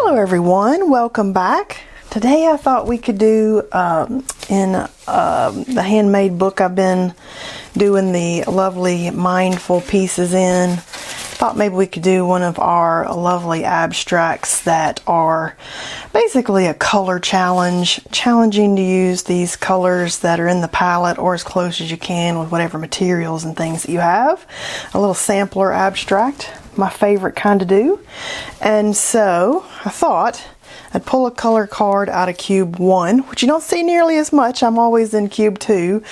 Hello everyone, welcome back. Today I thought we could do in the handmade book I've been doing the lovely mindful pieces in. Thought maybe we could do one of our lovely abstracts that are basically a color challenge, challenging to use these colors that are in the palette or as close as you can with whatever materials and things that you have. A little sampler abstract, my favorite kind to do. And so I thought I'd pull a color card out of cube 1, which you don't see nearly as much. I'm always in cube 2.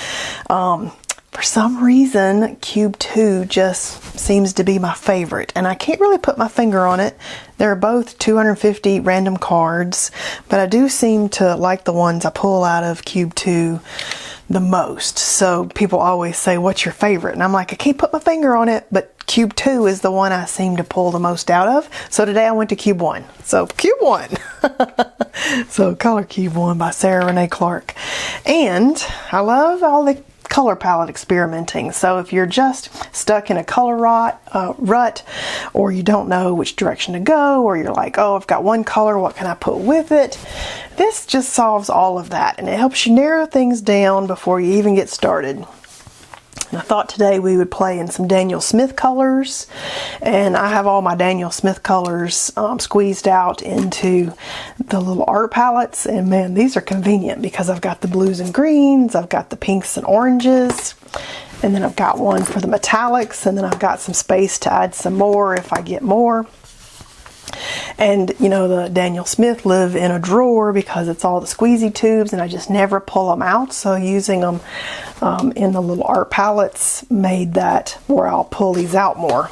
For some reason, cube 2 just seems to be my favorite, and I can't really put my finger on it. They're both 250 random cards, but I do seem to like the ones I pull out of cube 2 the most. So people always say, what's your favorite? And I'm like, I can't put my finger on it, but cube 2 is the one I seem to pull the most out of. So today I went to cube 1. So cube 1. So Color Cube 1 by Sarah Renee Clark. And I love all the color palette experimenting. So if you're just stuck in a color rut, or you don't know which direction to go, or you're like, oh, I've got one color, what can I put with it? This just solves all of that, and it helps you narrow things down before you even get started. And I thought today we would play in some Daniel Smith colors, and I have all my Daniel Smith colors squeezed out into the little art palettes, and man, these are convenient because I've got the blues and greens, I've got the pinks and oranges, and then I've got one for the metallics, and then I've got some space to add some more if I get more. And you know, the Daniel Smith live in a drawer because it's all the squeezy tubes and I just never pull them out, so using them in the little art palettes made that where I'll pull these out more.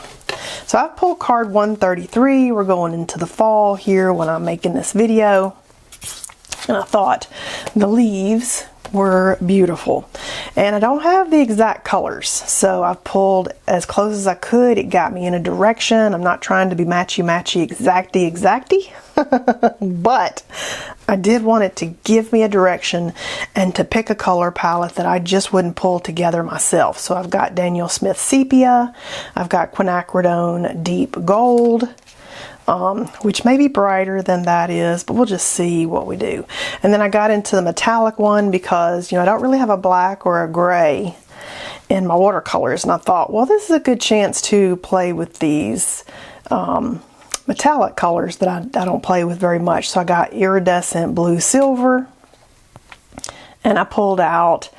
So I've pulled card 133. We're going into the fall here when I'm making this video, and I thought the leaves were beautiful, and I don't have the exact colors, so I've pulled as close as I could. It got me in a direction. I'm not trying to be matchy exacty but I did want it to give me a direction and to pick a color palette that I just wouldn't pull together myself. So I've got Daniel Smith Sepia, I've got Quinacridone Deep Gold, which may be brighter than that is, but we'll just see what we do. And then I got into the metallic one because, you know, I don't really have a black or a gray in my watercolors, and I thought, well, this is a good chance to play with these metallic colors that I don't play with very much. So I got iridescent blue silver, and I pulled out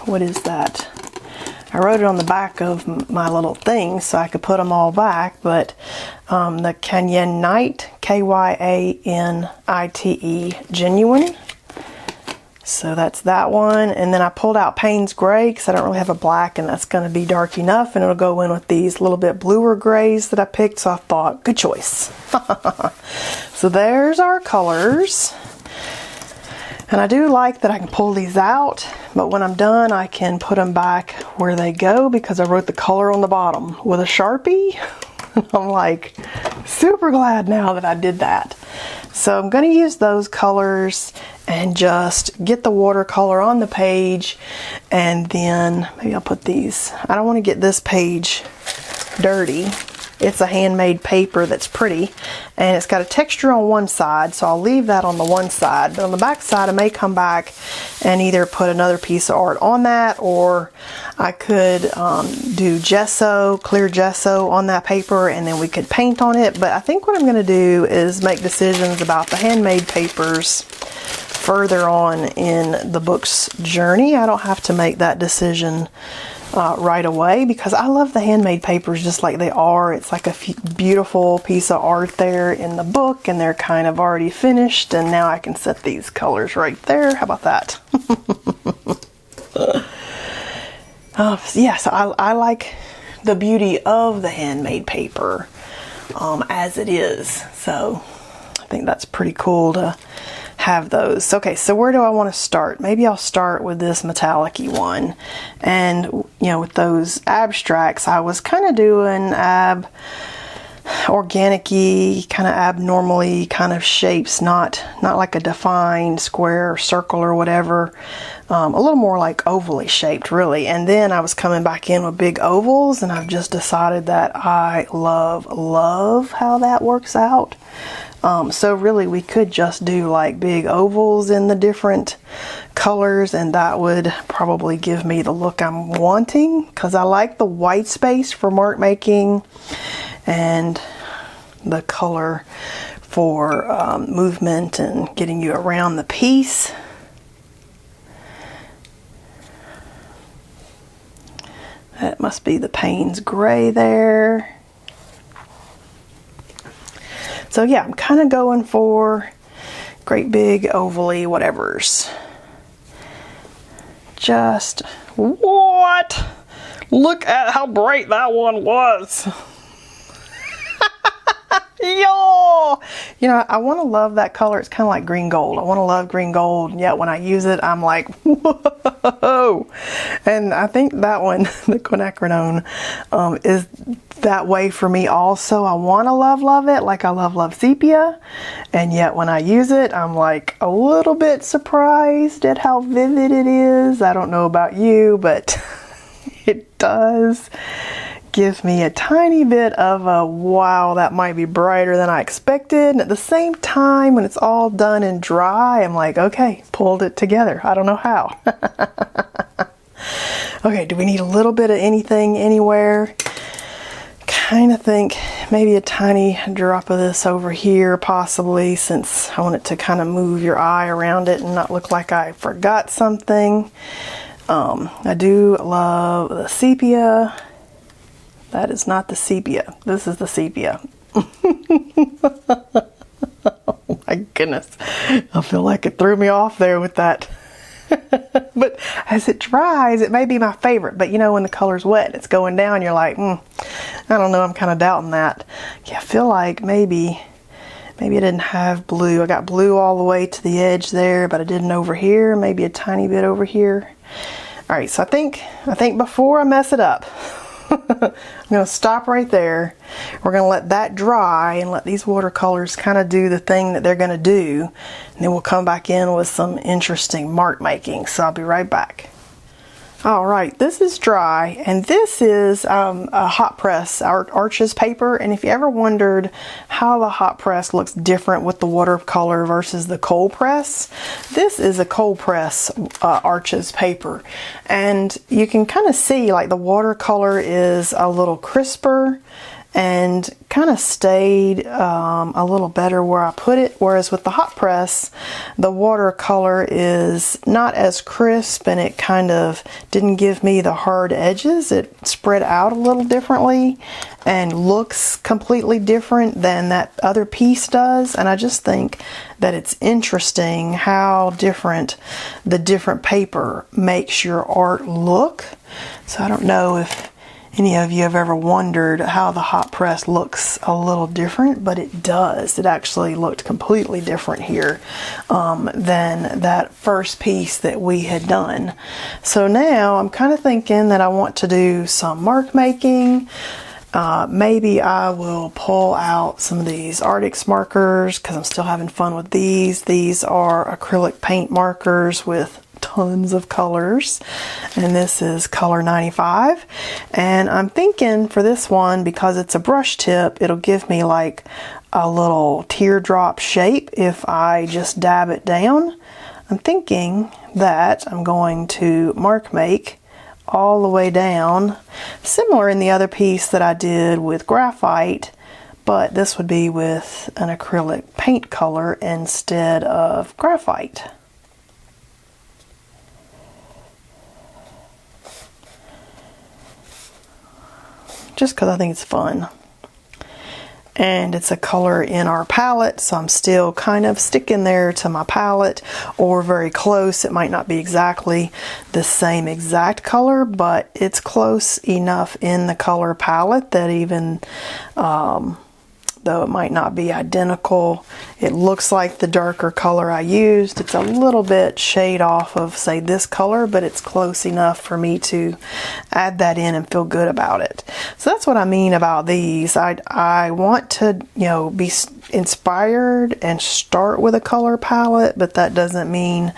what is that? I wrote it on the back of my little thing so I could put them all back, but the Kyanite, Kyanite Genuine. So that's that one. And then I pulled out Payne's Gray because I don't really have a black, and that's going to be dark enough, and it'll go in with these little bit bluer grays that I picked, so I thought, good choice. So there's our colors. And I do like that I can pull these out, but when I'm done I can put them back where they go because I wrote the color on the bottom with a Sharpie. I'm like super glad now that I did that. So I'm going to use those colors and just get the watercolor on the page, and then maybe I'll put these. I don't want to get this page dirty. It's a handmade paper that's pretty, and it's got a texture on one side, so I'll leave that on the one side. But on the back side I may come back and either put another piece of art on that, or I could do gesso, clear gesso on that paper, and then we could paint on it. But I think what I'm going to do is make decisions about the handmade papers further on in the book's journey. I don't have to make that decision right away because I love the handmade papers just like they are. It's like a beautiful piece of art there in the book, and they're kind of already finished, and now I can set these colors right there. How about that? Yes, I like the beauty of the handmade paper as it is, so I think that's pretty cool to have those. Okay, so where do I want to start? Maybe I'll start with this metallic-y one. And you know, with those abstracts, I was kind of doing organic-y, kind of abnormally kind of shapes, not like a defined square or circle or whatever. A little more like ovally shaped, really. And then I was coming back in with big ovals, and I've just decided that I love how that works out. So really we could just do like big ovals in the different colors, and that would probably give me the look I'm wanting, because I like the white space for mark making and the color for movement and getting you around the piece. That must be the Payne's gray there. So yeah, I'm kind of going for great big ovally whatevers. Just, what? Look at how bright that one was. Yo! You know, I want to love that color. It's kind of like green gold. I want to love green gold, and yet when I use it, I'm like, whoa! And I think that one, the quinacridone, is that way for me also. I want to love it like I love sepia, and yet when I use it, I'm like a little bit surprised at how vivid it is. I don't know about you, but it does give me a tiny bit of a wow, that might be brighter than I expected. And at the same time, when it's all done and dry, I'm like, okay, pulled it together. I don't know how. Okay, do we need a little bit of anything anywhere? Kind of think maybe a tiny drop of this over here possibly, since I want it to kind of move your eye around it and not look like I forgot something. I do love the sepia. That is not the sepia. This is the sepia. Oh my goodness. I feel like it threw me off there with that. But as it dries, it may be my favorite. But you know, when the color's wet, it's going down, you're like, I don't know, I'm kind of doubting that. Yeah, I feel like maybe I didn't have blue. I got blue all the way to the edge there, but I didn't over here. Maybe a tiny bit over here. All right, so I think before I mess it up, I'm going to stop right there. We're going to let that dry and let these watercolors kind of do the thing that they're going to do. And then we'll come back in with some interesting mark making. So I'll be right back. All right, this is dry, and this is a hot press Arches paper. And if you ever wondered how the hot press looks different with the watercolor versus the cold press, this is a cold press Arches paper. And you can kind of see like the watercolor is a little crisper and kind of stayed a little better where I put it, whereas with the hot press, the watercolor is not as crisp and it kind of didn't give me the hard edges. It spread out a little differently and looks completely different than that other piece does. And I just think that it's interesting how different the different paper makes your art look. So I don't know if any of you have ever wondered how the hot press looks a little different, but it does. It actually looked completely different here than that first piece that we had done. So now I'm kind of thinking that I want to do some mark making. Maybe I will pull out some of these Arctic markers because I'm still having fun with these. These are acrylic paint markers with tons of colors, and this is color 95. And I'm thinking for this one, because it's a brush tip, it'll give me like a little teardrop shape if I just dab it down. I'm thinking that I'm going to mark make all the way down, similar in the other piece that I did with graphite, but this would be with an acrylic paint color instead of graphite. Just because I think it's fun. And it's a color in our palette, so I'm still kind of sticking there to my palette, or very close. It might not be exactly the same exact color, but it's close enough in the color palette that even though it might not be identical, It looks like the darker color I used. It's a little bit shade off of, say, this color, but it's close enough for me to add that in and feel good about it. So that's what I mean about these. I want to, you know, be inspired and start with a color palette, but that doesn't mean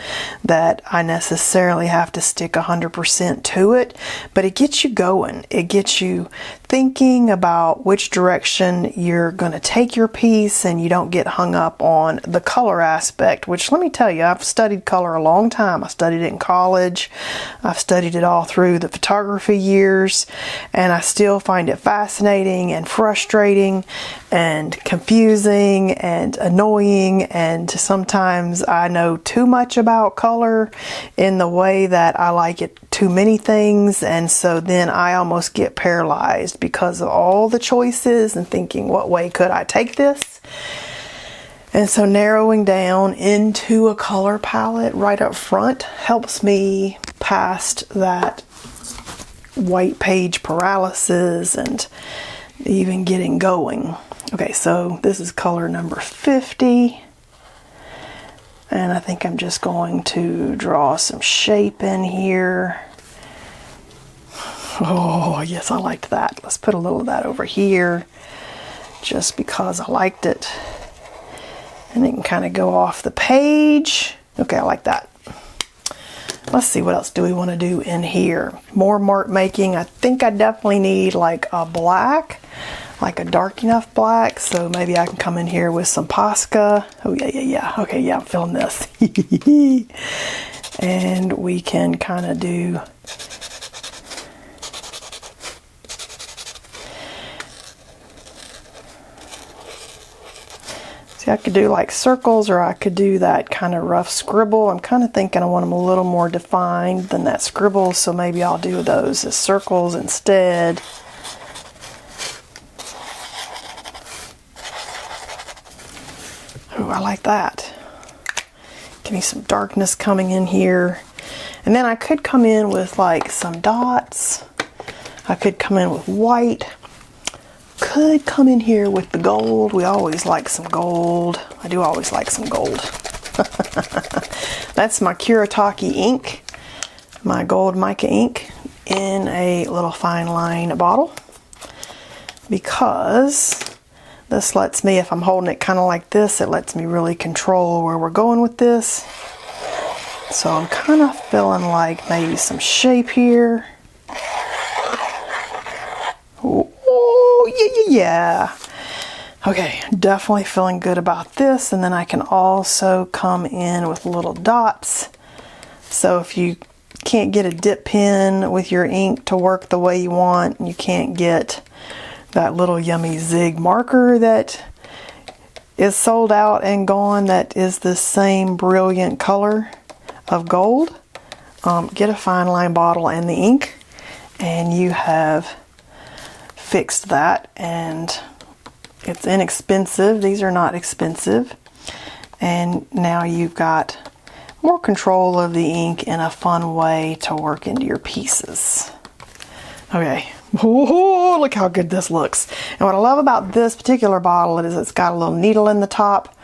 that I necessarily have to stick 100% to it, but it gets you going. It gets you thinking about which direction you're going to take your piece, and you don't get hung up on the color aspect, which, let me tell you, I've studied color a long time. I studied it in college. I've studied it all through the photography years, and I still find it fascinating and frustrating and confusing and annoying, and sometimes I know too much about color in the way that I like it too many things, and so then I almost get paralyzed because of all the choices and thinking, what way could I take this? And so narrowing down into a color palette right up front helps me past that white page paralysis and even getting going. Okay, so this is color number 50. And I think I'm just going to draw some shape in here. Oh, yes, I liked that. Let's put a little of that over here just because I liked it. And it can kind of go off the page. Okay, I like that. Let's see, what else do we want to do in here? More mark making. I think I definitely need like a black, like a dark enough black. So maybe I can come in here with some Posca. Oh, yeah. Okay, yeah, I'm feeling this. And we can kind of do... I could do like circles, or I could do that kind of rough scribble. I'm kind of thinking I want them a little more defined than that scribble, so maybe I'll do those as circles instead. Oh, I like that. Give me some darkness coming in here. And then I could come in with like some dots. I could come in with white. Could come in here with the gold. We always like some gold. I do always like some gold. That's my Kuretake ink, my gold mica ink in a little fine line bottle, because this lets me, if I'm holding it kind of like this, it lets me really control where we're going with this. So I'm kind of feeling like maybe some shape here. Yeah. Okay, definitely feeling good about this. And then I can also come in with little dots. So if you can't get a dip pen with your ink to work the way you want, and you can't get that little yummy zig marker that is sold out and gone, that is the same brilliant color of gold, get a fine line bottle and the ink, and you have fixed that. And it's inexpensive. These are not expensive. And now you've got more control of the ink in a fun way to work into your pieces. Okay. Oh, look how good this looks. And what I love about this particular bottle is it's got a little needle in the top,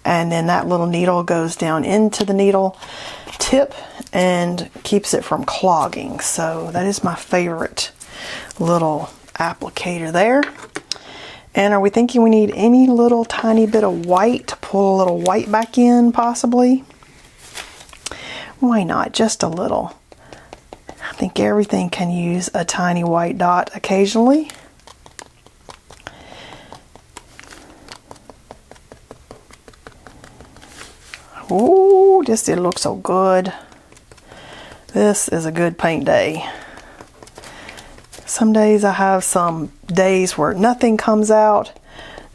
and then that little needle goes down into the needle tip and keeps it from clogging. So that is my favorite little applicator there. And are we thinking we need any little tiny bit of white to pull a little white back in, possibly? Why not? Just a little. I think everything can use a tiny white dot occasionally. Ooh, just it looks so good. This is a good paint day. Some days I have some days where nothing comes out,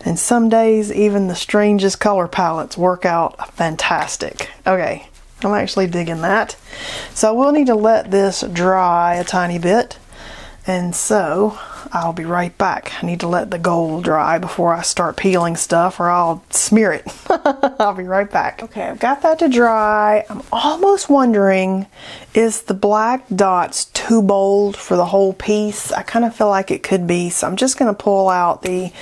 and some days even the strangest color palettes work out fantastic. Okay, I'm actually digging that. So we'll need to let this dry a tiny bit, and so I'll be right back. I need to let the gold dry before I start peeling stuff, or I'll smear it. I'll be right back. Okay, I've got that to dry. I'm almost wondering, is the black dots too bold for the whole piece? I kind of feel like it could be, so I'm just going to pull out the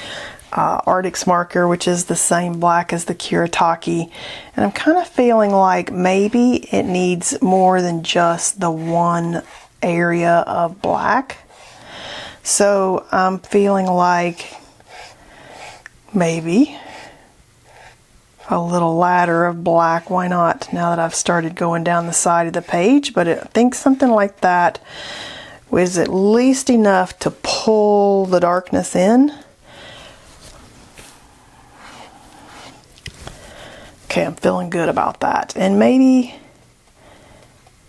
Arctic marker, which is the same black as the Kuretake, and I'm kind of feeling like maybe it needs more than just the one area of black. So I'm feeling like maybe a little ladder of black. Why not, now that I've started going down the side of the page? But I think something like that was at least enough to pull the darkness in. Okay, I'm feeling good about that. And maybe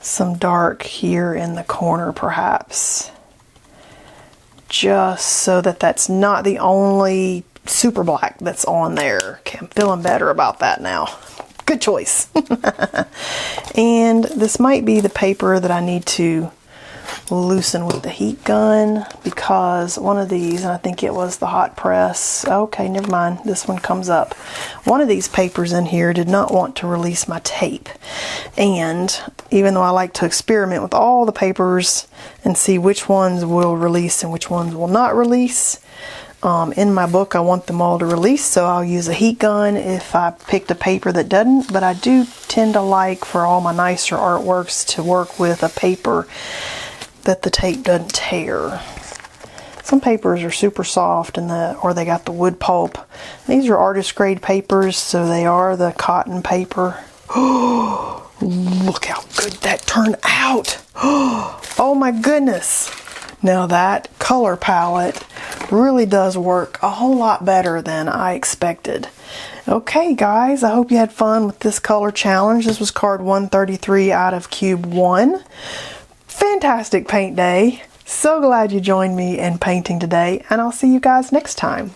some dark here in the corner perhaps, just so that that's not the only super black that's on there. Okay, I'm feeling better about that now. Good choice. And this might be the paper that I need to loosen with the heat gun, because one of these, and I think it was the hot press, okay, never mind, this one comes up. One of these papers in here did not want to release my tape, and even though I like to experiment with all the papers and see which ones will release and which ones will not release, in my book I want them all to release, so I'll use a heat gun if I picked a paper that doesn't. But I do tend to like, for all my nicer artworks, to work with a paper that the tape doesn't tear. Some papers are super soft or they got the wood pulp. These are artist grade papers, so they are the cotton paper. Oh, look how good that turned out. Oh my goodness. Now that color palette really does work a whole lot better than I expected. Okay guys, I hope you had fun with this color challenge. This was card 133 out of cube 1. Fantastic paint day. So glad you joined me in painting today, and I'll see you guys next time.